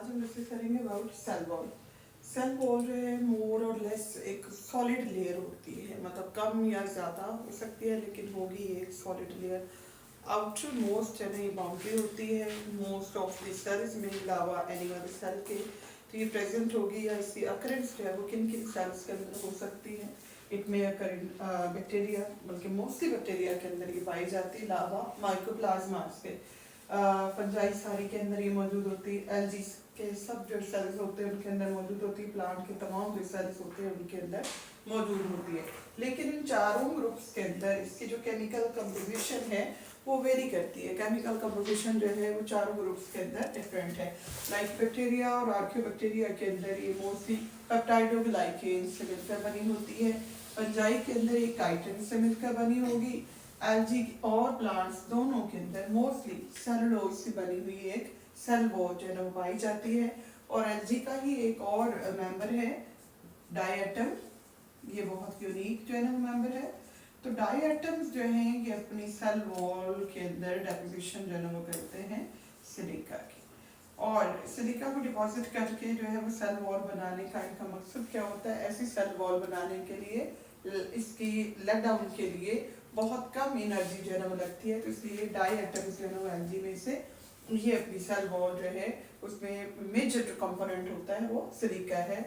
आज हम डिस्कस करेंगे about cell wall. Cell wall जो है मोर और लेस एक सॉलिड लेयर होती है, मतलब कम या ज़्यादा हो सकती है लेकिन होगी एक सॉलिड लेयर। आउटर मोस्ट है नहीं बाउंड्री होती है मोस्ट ऑफ द सेल्स में अलावा एनिमल सेल के, तो ये प्रेजेंट होगी या इसकी अकरेंस जो है वो किन किन सेल्स के अंदर हो सकती है। इट में बैक्टीरिया, बल्कि मोस्टली बैक्टीरिया के अंदर ये पाई जाती है, अलावा माइकोप्लाज्मा से फंजाई सारी के अंदर ये मौजूद होती है। एल्गी के सब जो सेल्स होते हैं उनके अंदर मौजूद होती है, प्लांट के तमाम जो सेल्स होते हैं उनके अंदर मौजूद होती है। लेकिन इन चारों ग्रुप्स के अंदर इसकी जो केमिकल कंपोजिशन है वो वेरी करती है। केमिकल कंपोजिशन जो है वो चारों ग्रुप्स के अंदर डिफरेंट है। लाइक बैक्टीरिया और आर्कियोबैक्टीरिया के अंदर ये मोस्टली पेप्टाइडोग्लाइकेन से मिलकर बनी होती है। फंजाई के अंदर ये काइटिन से मिलकर बनी होगी। एल्गी और प्लांट्स दोनों के अंदर मोस्टली सेलुलोज से बनी हुई एक सेल वॉल जो है वो पाई जाती है। और एल्गी का ही एक और मेंबर है डायटम, ये बहुत यूनिक जो है ना मेंबर है। तो डायटम्स जो हैं ये अपनी सेल वॉल के अंदर डेपोजिशन जो है वो करते हैं सिलिका की, और सिलिका को डिपॉजिट करके जो है वो सेल वॉल बनाने का इनका मकसद क्या होता है, ऐसी सेल वॉल बनाने के लिए इसकी लेट डाउन के लिए बहुत कम एनर्जी जो है ना वो लगती है, तो इसलिए डाई एटम्स जो है ना एनर्जी में से ये अपनी सेल वॉल जो है उसमें मेजर जो कंपोनेंट होता है वो सिलिका है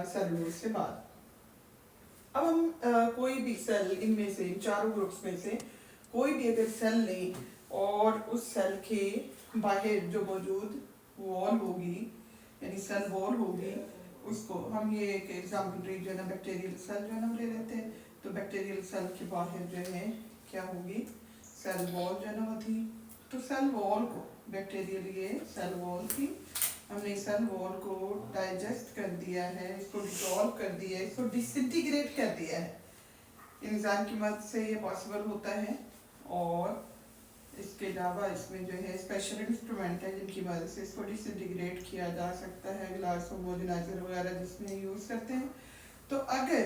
सेलुलोज से बाद। अब हम कोई भी सेल इनमें से इन चारों ग्रुप्स में से कोई भी अगर सेल लें और उस सेल के बाहर जो मौजूद वॉल होगी यानी सेल वॉल होगी, उसको हम ये एक एग्जाम्पल जो है ना बैक्टीरियल सेल जो है ना ले लेते हैं। तो बैक्टीरियल सेल के बाहर जो है क्या होगी, सेल वॉल जो है ना वो थी। तो सेल वॉल को बैक्टीरियल ये सेल वॉल थी, हमने सेल वॉल को डाइजेस्ट कर दिया है, इसको डिसॉल्व कर दिया है, इसको डिसइंटीग्रेट कर दिया है। इंसान की मदद से ये पॉसिबल होता है। और इसके अलावा इसमें जो है स्पेशल इंस्ट्रूमेंट है जिनकी मदद से इसको डिसइंटीग्रेट किया जा सकता है, ग्लास होमोजेनाइजर वगैरह जिसमें यूज़ करते हैं। तो अगर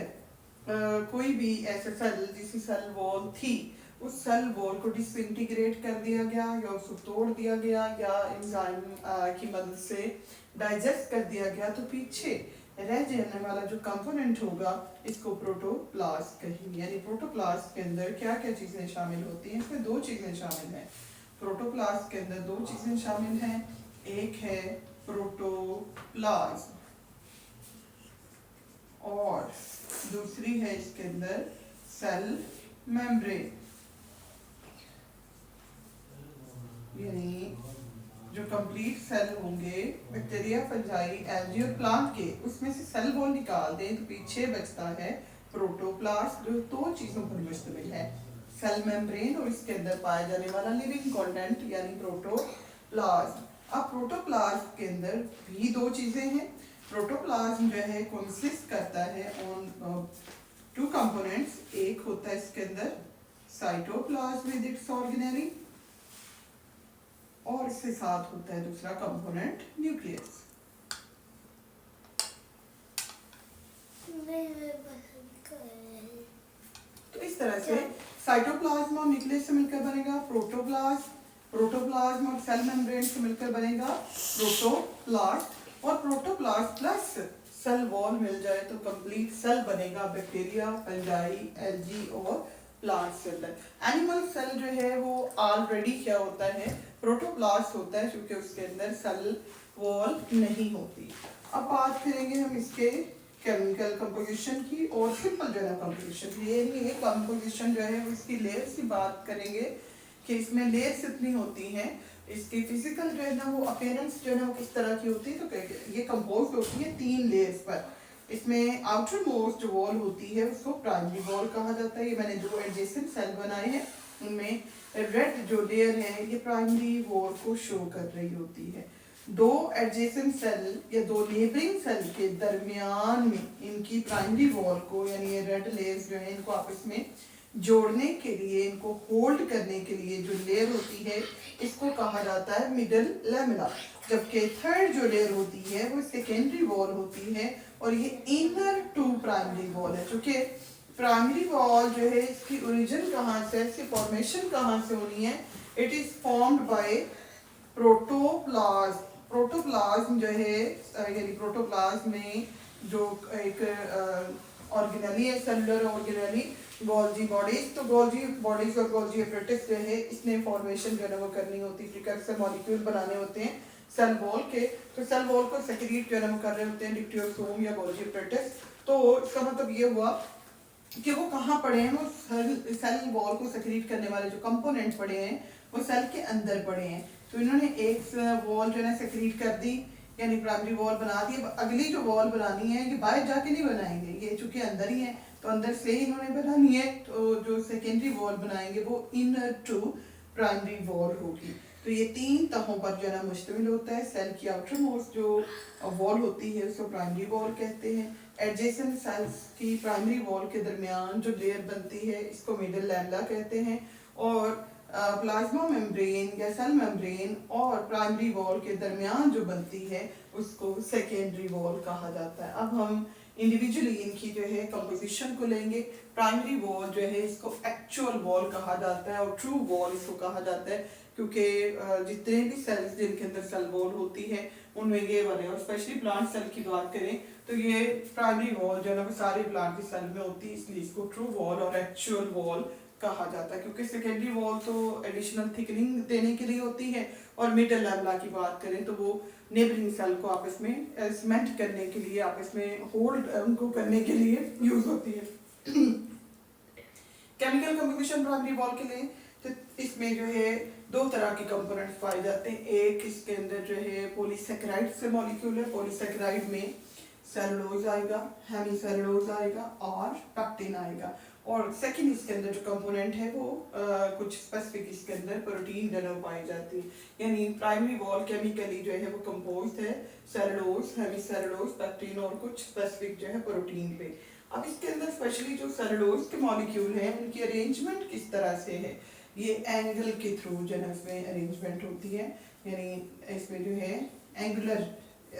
कोई भी ऐसा सेल जिसकी सेल वॉल थी उस सेल वॉल को डिसइंटीग्रेट कर दिया गया या उसको तोड़ दिया गया या एंजाइम की मदद से डाइजेस्ट कर दिया गया, तो पीछे रह जाने वाला जो कंपोनेंट होगा इसको प्रोटोप्लास्ट कहेंगे। यानी प्रोटोप्लास्ट के अंदर क्या क्या चीज़ें शामिल होती हैं, इसमें दो चीज़ें शामिल हैं। प्रोटोप्लास्ट के अंदर दो चीज़ें शामिल हैं, एक है प्रोटोप्लाज्म और दूसरी है इसके अंदर सेल मेम्ब्रेन। यानी जो कंप्लीट सेल होंगे बैक्टीरिया, फंजाई, एल्गी और प्लांट के, उसमें से सेल वॉल निकाल दें तो पीछे बचता है प्रोटोप्लास्ट जो दो चीज़ों पर मुश्तमिल है, सेल मेम्ब्रेन और इसके अंदर पाया जाने वाला लिविंग कंटेंट यानी प्रोटोप्लाज्म। अब प्रोटोप्लाज्म के अंदर भी दो चीज़ें हैं। प्रोटोप्लाज्म जो है कंसिस्ट करता है ऑन टू कंपोनेंट्स, एक होता है इसके अंदर साइटोप्लाज्म विद इट्स ऑर्गेनेली और इसके साथ होता है दूसरा कंपोनेंट न्यूक्लियस। तो इस तरह से साइटोप्लाज्म और न्यूक्लियस से मिलकर बनेगा प्रोटोप्लाज्म, प्रोटोप्लाज्म और सेल मेम्ब्रेन से मिलकर बनेगा प्रोटोप्लास्ट, और प्रोटोप्लास्ट प्लस सेल वॉल मिल जाए तो कंप्लीट सेल बनेगा बैक्टीरिया, फंजाई, एल्गी और प्लांट सेल। एनिमल सेल जो है वो ऑलरेडी क्या होता है, प्रोटोप्लास्ट होता है, क्योंकि उसके अंदर सेल वॉल नहीं होती। अब बात करेंगे हम इसके केमिकल कंपोजिशन की और सिंपल जो है कंपोजिशन की। ये नहीं है कंपोजिशन जो है इसकी लेयर्स की बात करेंगे कि इसमें लेयर्स इतनी होती हैं, इसकी फिजिकल जो है ना वो अपीयरेंस जो है ना वो किस तरह की होती है। तो ये कंपोज होती है तीन लेयर्स पर। इसमें आउटर मोस्ट जो वॉल होती है उसको प्राइमरी वॉल कहा जाता है। ये मैंने दो एडजेसेंट सेल बनाए हैं, उनमें रेड जो लेयर है ये प्राइमरी वॉल को शो कर रही होती है। दो एडजेसेंट सेल या दो नेबरिंग सेल के दरमियान में इनकी प्राइमरी वॉल को यानी ये रेड लेयर्स जो है इनको आपस में जोड़ने के लिए, इनको होल्ड करने के लिए जो लेयर होती है इसको कहा जाता है मिडल लैमेला। जबकि थर्ड जो लेयर होती है वो सेकेंडरी वॉल होती है और ये इनर टू प्राइमरी वॉल है। चूँकि प्राइमरी वॉल जो है इसकी ओरिजिन कहाँ से, इसकी फॉर्मेशन कहाँ से होनी है, it is formed by protoplasm protoplasm जो है यानी प्रोटोप्लाज्म में जो एक ऑर्गेनेली है, सेलुलर ऑर्गेनेली, गोल्जी बॉडीज, तो गोल्जी बॉडीज और गोल्जी एपरेटिस जो है इसने फॉर्मेशन जो है वो करनी होती है, प्रिकर्सर मॉलिक्यूल बनाने होते हैं सेल वॉल के। तो सेल वॉल को सेक्रीट जो है कर रहे होते हैं डिप्टियोसोम या गोल्जी एपरेटिस। तो इसका मतलब ये हुआ कि वो कहाँ पड़े हैं, वो सेल वॉल को सेक्रीट करने वाले जो कंपोनेंट पड़े हैं वो सेल के अंदर पड़े हैं। तो इन्होंने एक वॉल जो है सेक्रीट कर दी, यानी प्राइमरी वॉल बना दी। अगली जो वॉल बनानी है ये बाहर जाके नहीं बनाएंगे, ये चूंकि अंदर ही है तो अंदर से ही इन्होंने बनानी है। तो जो सेकेंडरी वॉल बनाएंगे वो इनर टू प्राइमरी वॉल होगी। तो ये 3 तहों पर जो है मुश्तमिल होता है। सेल की आउटर मोस्ट जो वॉल होती है उसको प्राइमरी वॉल कहते हैं। एडजेसेंट सेल्स की प्राइमरी वॉल के दरमियान जो लेयर बनती है इसको मिडल लैमेला कहते हैं। और प्लाज्मा मेम्ब्रेन या सेल मेम्ब्रेन और प्राइमरी वॉल के दरमियान जो बनती है उसको सेकेंडरी वॉल कहा जाता है। अब हम इंडिविजुअली इनकी जो है कंपोजिशन को लेंगे। प्राइमरी वॉल जो है इसको एक्चुअल वॉल कहा जाता है और ट्रू वॉल इसको कहा जाता है, क्योंकि जितने भी सेल्स जिनके अंदर सेल वॉल होती है उनमें ये वाले, और स्पेशली प्लांट सेल की बात करें तो ये प्राइमरी वॉल जो है वो सारे प्लांट के सेल में होती है, इसलिए इसको ट्रू वॉल और एक्चुअल वॉल कहा जाता है। क्योंकि सेकेंडरी वॉल तो एडिशनल थिकनिंग देने के लिए होती है, और मिडल लैमेला की बात करें तो वो नेबरिंग सेल को आपस में सीमेंट करने के लिए, आपस में होल्ड उनको करने के लिए यूज होती है। केमिकल कंपोजिशन प्राइमरी वॉल के लिए तो इसमें जो है 2 तरह के कंपोनेंट्स पाए जाते हैं। एक इसके अंदर जो है पॉलीसेकेराइड से मॉलिक्यूल है। पॉलीसेकेराइड में सेलुलोज आएगा, हेमीसेलुलोज आएगा और पेक्टिन आएगा। और सेकंड इसके अंदर जो कंपोनेंट है वो कुछ स्पेसिफिक इसके अंदर प्रोटीन जो पाई जाती है। यानी प्राइमरी वॉल केमिकली जो है वो कंपोज्ड है सेलुलोज, हेमीसेलुलोज, पेक्टिन और कुछ स्पेसिफिक जो है प्रोटीन पे। अब इसके अंदर स्पेशली जो सेलुलोज के मॉलिक्यूल हैं उनकी अरेंजमेंट किस तरह से है, ये एंगल के थ्रू जो है इसमें अरेंजमेंट होती है। यानी इसमें जो है एंगुलर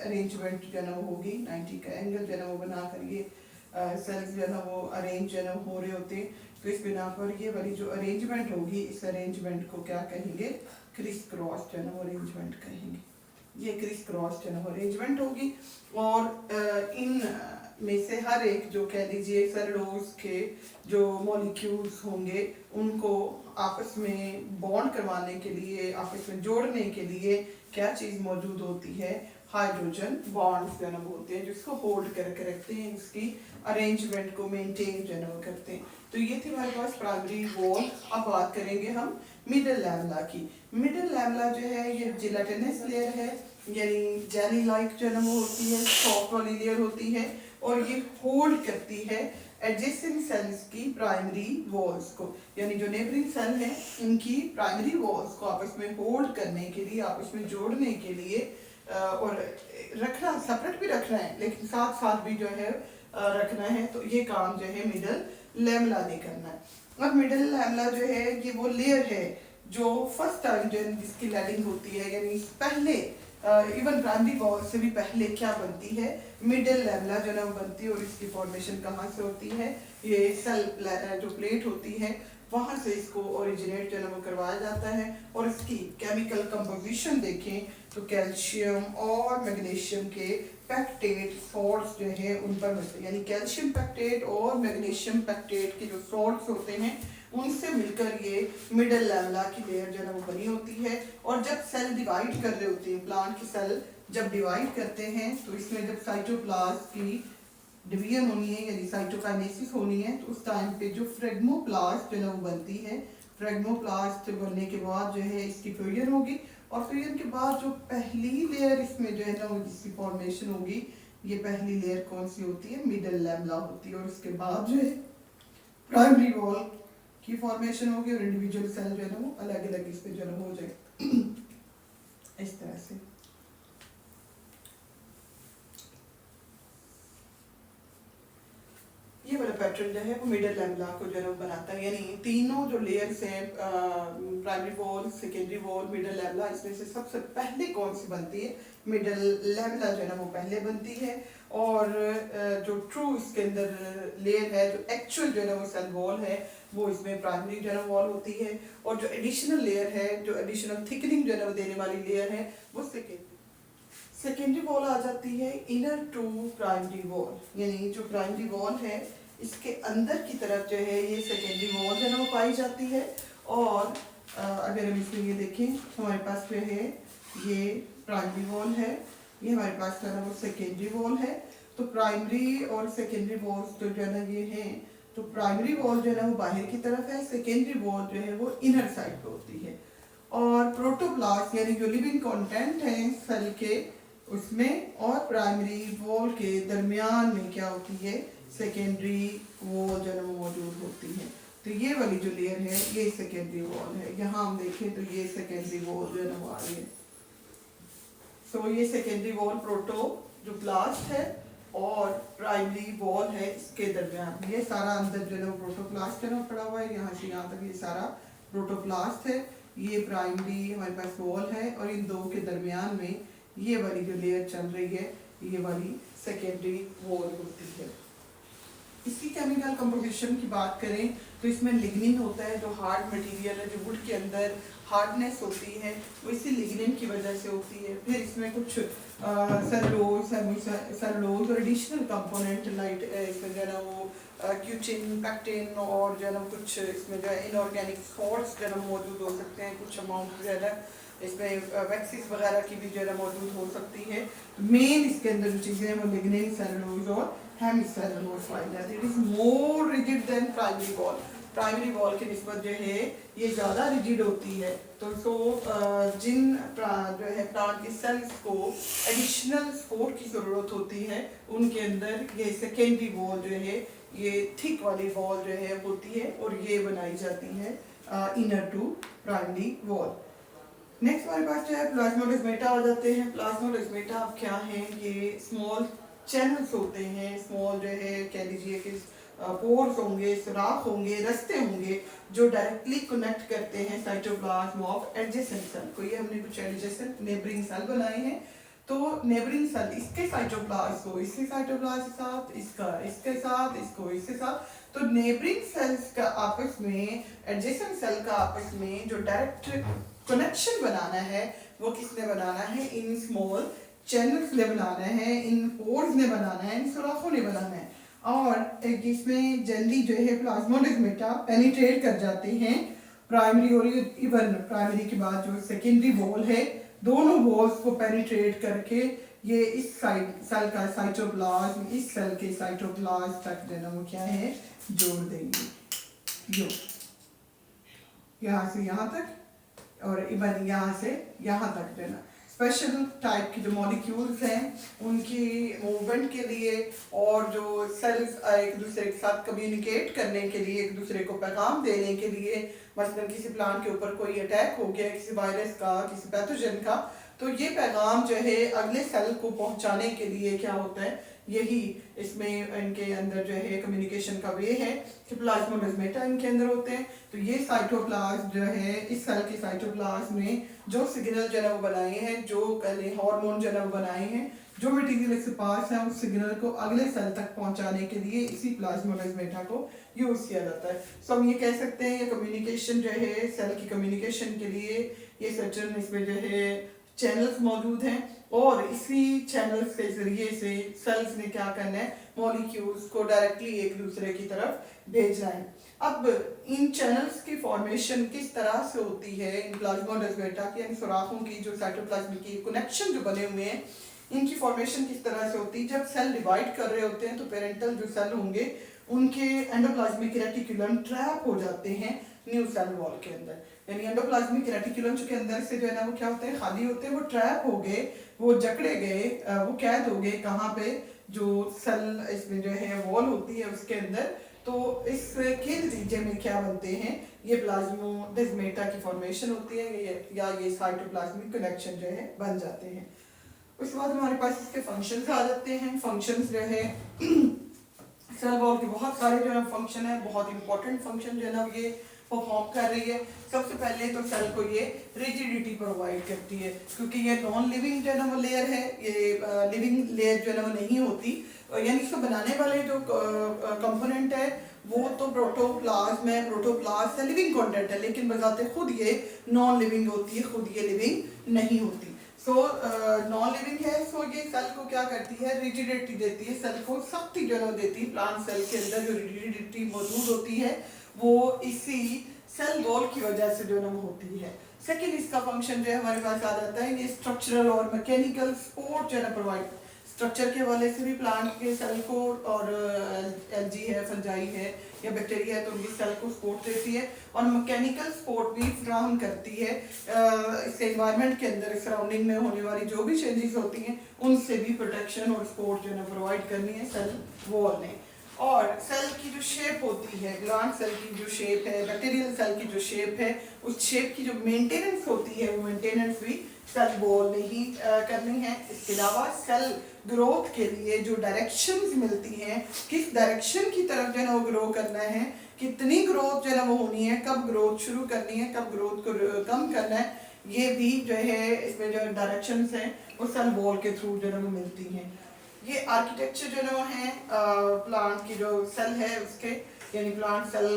अरेंजमेंट जो है होगी, 90 का एंगल जो है वो बनाकर ये सेल्स जो है ना वो अरेंज जो है हो रहे होते हैं। तो इस बिना पर ये वाली जो अरेंजमेंट होगी, इस अरेंजमेंट को क्या कहेंगे, क्रिस क्रॉस जो है ना वो अरेंजमेंट कहेंगे। ये क्रिस क्रॉस जो है ना वो अरेंजमेंट होगी। और इन में से हर एक जो कह लीजिए सेलुलोज के जो मॉलिक्यूल्स होंगे उनको आपस में बॉन्ड करवाने के लिए, आपस में जोड़ने के लिए क्या चीज़ मौजूद होती है, हाइड्रोजन बॉन्ड्स जो है ना होते हैं जिसको होल्ड करके रखते हैं, इसकी अरेंजमेंट को मेंटेन जो है ना करते हैं। तो ये थी हमारे पास प्राइमरी वॉल। अब बात करेंगे हम मिडल लैमेला की। मिडल लैमेला जो है ये जिलेटिनस लेयर है, यानी जेली लाइक जो है ना वो होती है, सॉफ्ट वाली लेयर होती है और ये होल्ड करती है एडजेसेंट सेल्स की प्राइमरी वॉल्स को। यानी जो नेबरिंग सेल है इनकी प्राइमरी वॉल्स को आपस में होल्ड करने के लिए, आपस में जोड़ने के लिए और रखना, सेपरेट भी रखना है लेकिन साथ साथ भी जो है रखना है। तो ये काम जो है मिडल लैमेला ने करना है। अब मिडल लैमेला जो है ये वो लेयर है जो फर्स्ट टाइम जो जिसकी लैडिंग होती है, यानी पहले इवन प्राइमरी वॉल से भी पहले क्या बनती है, मिडल लैमेला जो है बनती है। और इसकी फॉर्मेशन कहाँ से होती है, ये सेल जो प्लेट होती है वहाँ से इसको ओरिजिनेट जो है वो करवाया जाता है। और इसकी केमिकल कंपोजिशन देखें तो कैल्शियम और मैग्नीशियम के पैक्टेट सॉल्ट्स जो है उन पर, यानी कैल्शियम पैक्टेट और मैग्नीशियम पैक्टेट के जो सॉल्ट्स होते हैं उनसे मिलकर ये मिडल लैमेला की लेयर जो है वो बनी होती है। और जब सेल डिवाइड कर रहे होते हैं, प्लांट के सेल जब डिवाइड करते हैं तो इसमें जब साइटोप्लाज्म की डिवीजन होनी है यानी साइटोकाइनेसिस होनी है तो उस टाइम पे जो फ्रेगमोप्लास्ट जो है वो बनती है। फ्रेगमोप्लास्ट बनने के बाद जो है इसकी फ्यूजन होगी और फ्यूजन के बाद जो पहली लेयर इसमें जो है ना जिसकी फॉर्मेशन होगी, ये पहली लेयर कौन सी होती है, मिडल लैमेला होती है। और उसके बाद जो है प्राइमरी वॉल की फॉर्मेशन होगी और इंडिविजुअल सेल जो है ना वो अलग अलग इस पे जो है हो जाए इस तरह से। ये वाला पैटर्न जो है वो मिडल लैमेला को जो है बनाता है। यानी तीनों जो लेयर्स हैं, primary wall, secondary wall, middle lamella, इसमें से सबसे पहले कौन सी बनती है, मिडल लैमेला जो है ना वो पहले बनती है। और जो ट्रू इसके अंदर लेयर है, जो एक्चुअल जो है ना वो सेल वॉल है, वो इसमें प्राइमरी जो है ना वॉल होती है। और जो एडिशनल लेयर है, जो एडिशनल थिकनिंग जो है ना वो देने वाली लेयर है, वो सेकेंडरी। सेकेंडरी वॉल आ जाती है इनर टू प्राइमरी वॉल, यानी जो प्राइमरी वॉल है इसके अंदर की तरफ जो है ये सेकेंडरी वॉल जो है वो पाई जाती है। और अगर हम इसमें ये देखें हमारे पास जो है ये प्राइमरी वॉल है, ये हमारे पास जो है वो सेकेंडरी वॉल है। तो प्राइमरी और सेकेंडरी वॉल्स तो जो है ना ये हैं, तो प्राइमरी वॉल जो है ना वो बाहर की तरफ है, सेकेंडरी वॉल जो है वो इनर साइड पे होती है। और प्रोटोप्लास्ट यानी जो लिविंग कंटेंट है सेल के उसमें और प्राइमरी वॉल के दरमियान में क्या होती है, सेकेंडरी वॉल जो है वो मौजूद होती है। तो ये वाली जो लेयर है ये सेकेंडरी वॉल है। यहाँ हम देखें तो ये सेकेंडरी वॉल जो है वो आ रही है। सो ये सेकेंडरी वॉल प्रोटो जो प्लास्ट है और प्राइमरी वॉल है इसके दरमियान, ये सारा अंदर जो है वो प्रोटोप्लास्ट है ना पड़ा हुआ है, यहाँ से यहाँ तक ये सारा प्रोटोप्लास्ट है। ये प्राइमरी हमारे पास वॉल है और इन दो के दरमियान में ये वाली जो लेयर चल रही है ये वाली सेकेंडरी वॉल होती है। इसकी केमिकल कंपोजिशन की बात करें तो इसमें लिग्निन होता है, जो हार्ड मटेरियल है, जो वुड के अंदर हार्डनेस होती है वो इसी लिग्निन की वजह से होती है। फिर इसमें कुछ सेलुलोज और एडिशनल कंपोनेंट लाइट इसमें जो है ना वो क्यूचिन, पैक्टिन और जो है ना कुछ इसमें जो है इनऑर्गेनिक सॉल्ट्स जो है ना मौजूद हो सकते हैं, कुछ अमाउंट जो है ना इसमें वैक्सीज वगैरह की भी जो है ना मौजूद हो सकती है। मेन इसके अंदर जो चीज़ें हैं वो लिग्निन, सेलुलोज और हेमिसेलुलोज पाई जाती है। It is more rigid than primary wall. Primary wall की निस्बत जो है ये ज़्यादा रिजिड होती है। तो जिन जो है प्लांट के सेल्स को एडिशनल सपोर्ट की ज़रूरत होती है उनके अंदर ये सेकेंडरी वॉल जो है ये थिक वाली वॉल जो है होती है और ये बनाई जाती है inner to primary wall. Next हमारे पास जो है प्लाज्मोडेस्माटा आ जाते हैं। प्लाज्मोडेस्माटा अब क्या है, ये स्मॉल चैनल्स होते हैं, स्मॉल जो है कह लीजिए कि पोर्स होंगे, सुराख होंगे, रास्ते होंगे जो डायरेक्टली कनेक्ट करते हैं साइटोप्लाज्म ऑफ एडजेसेंट सेल को। ये हमने कुछ एडजेसेंट नेबरिंग सेल बनाए हैं। तो नेबरिंग सेल इसके साइटोप्लाज्म को इसके साइटोप्लाज्म के साथ, इसका इसके साथ, इसको इसके साथ, तो नेबरिंग सेल्स का आपस में, एडजेसेंट सेल का आपस में जो डायरेक्ट कनेक्शन बनाना है वो किसने बनाना है, इन स्मॉल चैनल्स ने बनाना है, इन पोर्स ने बनाना है, इन सुराखों ने बनाना है। और इसमें जल्दी जो है प्लाज्मोडेस्माटा पेनिट्रेट कर जाते हैं प्राइमरी और इवन प्राइमरी के बाद जो सेकेंडरी वॉल है, दोनों वॉल्स को पेनिट्रेट करके ये इस साइड सेल का साइटोप्लाज्म इस सेल के साइटोप्लाज्म तक जो है वो क्या है जोड़ देंगे। यहाँ से यहाँ तक और इवन यहाँ से यहाँ तक जो है ना स्पेशल टाइप की जो मॉलिक्यूल्स हैं उनकी मूवमेंट के लिए और जो सेल्स एक दूसरे के साथ कम्युनिकेट करने के लिए, एक दूसरे को पैगाम देने के लिए, मसलन किसी प्लांट के ऊपर कोई अटैक हो गया किसी वायरस का, किसी पैथोजन का, तो ये पैगाम जो है अगले सेल को पहुंचाने के लिए क्या होता है, यही इसमें इनके अंदर जो है कम्युनिकेशन का वे है कि प्लाज्मोडेस्माटा इनके अंदर होते हैं। तो ये साइटोप्लाज्म जो है इस सेल के साइटोप्लाज्म में जो सिग्नल जो है वो बनाए हैं, जो हार्मोन जो है वो बनाए हैं, जो मटेरियल इसके पास है उस सिग्नल को अगले सेल तक पहुंचाने के लिए इसी प्लाज्मोडेस्माटा को यूज किया जाता है। सो हम ये कह सकते हैं ये कम्युनिकेशन जो है सेल की कम्युनिकेशन के लिए ये सर्टन इसमें जो है चैनल्स मौजूद हैं और इसी चैनल्स के जरिए से सेल्स ने क्या करना है, मॉलिक्यूल्स को डायरेक्टली एक दूसरे की तरफ भेजना है। अब इन चैनल्स की फॉर्मेशन किस तरह से होती है, इन प्लाज्मोडेस्माटा की यानी सुराखों की जो साइटोप्लाज्म की कनेक्शन जो बने हुए हैं इनकी फॉर्मेशन किस तरह से होती है। जब सेल डिवाइड कर रहे होते हैं तो पेरेंटल जो सेल होंगे उनके एंडोप्लाज्मिक रेटिकुलम ट्रैप हो जाते हैं न्यू सेल वॉल के अंदर, यानी एंडोप्लाज्मिक रेटिकुलम के अंदर से जो है ना वो क्या होते हैं, खाली होते हैं, वो ट्रैप हो गए, वो जकड़े गए, वो कैद हो गए कहाँ पे, जो सेल इसमें जो है वॉल होती है उसके अंदर। तो इसके नतीजे में क्या बनते हैं, ये प्लाज्मोडेस्माटा की फॉर्मेशन होती है या ये साइटोप्लाज्मिक कनेक्शन जो है बन जाते हैं। उसके बाद हमारे पास इसके फंक्शंस आ जाते हैं। फंक्शंस जो है सेल वॉल के बहुत सारे जो है फंक्शन है, बहुत इंपॉर्टेंट फंक्शन जो है ना ये परफॉर्म कर रही है। सबसे पहले तो सेल को ये रिजिडिटी प्रोवाइड करती है, क्योंकि ये नॉन लिविंग जो है ना वो लेयर है, ये लिविंग लेयर जो है ना वो नहीं होती, यानी इसको बनाने वाले जो कंपोनेंट है वो तो प्रोटोप्लाज्म है, प्रोटोप्लाज्म से लिविंग कंटेंट है, लेकिन बजाते खुद ये नॉन लिविंग होती है, खुद ये लिविंग नहीं होती। सो नॉन लिविंग है, सो ये सेल को क्या करती है, रिजिडिटी देती है, सेल को सख्ती जो है देती है। प्लांट सेल के अंदर जो रिजिडिटी मौजूद होती है वो इसी सेल वॉल की वजह से जो है होती है। सेकेंड इसका फंक्शन जो है हमारे पास आ जाता है, ये स्ट्रक्चरल और मैकेनिकल सपोर्ट जो है प्रोवाइड, स्ट्रक्चर के हवाले से भी प्लांट के सेल को, और एलजी है, फंजाई है या बैक्टीरिया है तो उनकी सेल को सपोर्ट देती है, और मैकेनिकल सपोर्ट भी फ्राहम करती है इस एनवायरनमेंट के अंदर सराउंडिंग में होने वाली जो भी चेंजेस होती हैं उनसे भी प्रोटेक्शन और सपोर्ट जो है प्रोवाइड करनी है सेल वॉल ने। और सेल की जो शेप होती है, ग्लांड सेल की जो शेप है, बैक्टीरियल सेल की जो शेप है, उस शेप की जो मेंटेनेंस होती है वो मेंटेनेंस भी सेल वॉल ने ही करनी है। इसके अलावा सेल ग्रोथ के लिए जो डायरेक्शंस मिलती हैं, किस डायरेक्शन की तरफ जो है वो ग्रो करना है, कितनी ग्रोथ जो है वो होनी है, कब ग्रोथ शुरू करनी है, कब ग्रोथ को कम करना है, ये भी जो है इसमें जो डायरेक्शंस हैं वो सेल वॉल के थ्रू जो है वो मिलती हैं। ये आर्किटेक्चर जो है प्लांट की जो सेल है उसके, यानी प्लांट सेल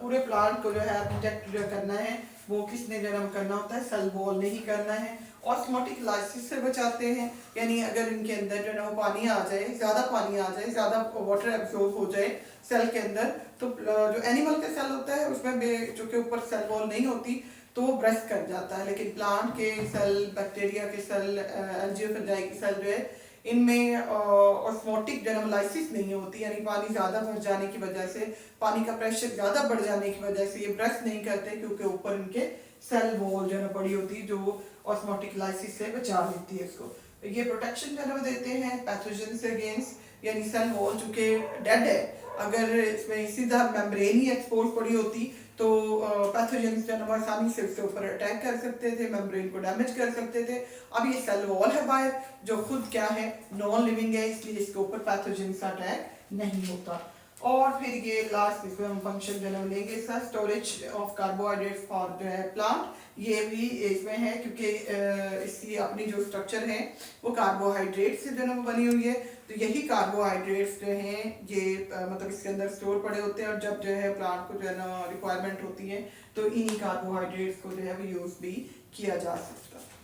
पूरे प्लांट को जो है आर्किटेक्ट जो करना है वो किसने जो है करना होता है, सेल वॉल ने ही करना है। ऑस्मोटिक लाइसिस से बचाते हैं, यानी अगर इनके अंदर जो है वो पानी आ जाए, ज़्यादा पानी आ जाए, ज़्यादा वाटर एब्जॉर्ब हो जाए सेल के अंदर, तो जो एनिमल का सेल होता है उसमें चूँकि ऊपर सेल वॉल नहीं होती तो वो ब्रेस्ट कर जाता है, लेकिन प्लांट के सेल, बैक्टीरिया के सेल, एंजियोफंजाई की सेल जो है इनमें ऑस्मोटिक जनरलाइसिस नहीं होती, यानी पानी ज़्यादा भर जाने की वजह से, पानी का प्रेशर ज़्यादा बढ़ जाने की वजह से ये ब्रश नहीं करते, क्योंकि ऊपर इनके सेल वॉल जो है बड़ी होती है जो ऑस्मोटिक लाइसिस से बचा लेती है इसको। ये प्रोटेक्शन जो है देते हैं पैथोजन से अगेंस्ट, यानी सेल वॉल चूँकि डेड है, अगर इसमें सीधा मेम्ब्रेन ही एक्सपोज पड़ी होती तो पैथोजेंस जो है आसानी से उसके ऊपर अटैक कर सकते थे, मेम्ब्रेन को डैमेज कर सकते थे। अब ये सेल वॉल है बाहर जो खुद क्या है, नॉन लिविंग है, इसलिए इसके ऊपर पैथोजेंस का अटैक नहीं होता। और फिर ये लास्ट इसमें हम फंक्शन जो है लेंगे इसका, स्टोरेज ऑफ कार्बोहाइड्रेट फॉर जो है प्लांट, ये भी इसमें है क्योंकि इसकी अपनी जो स्ट्रक्चर है वो कार्बोहाइड्रेट से जो है वो बनी हुई है, तो यही कार्बोहाइड्रेट्स जो हैं ये मतलब इसके अंदर स्टोर पड़े होते हैं, और जब जो है प्लांट को जो है ना रिक्वायरमेंट होती है तो इन्हीं कार्बोहाइड्रेट्स को जो है वो यूज़ भी किया जा सकता है।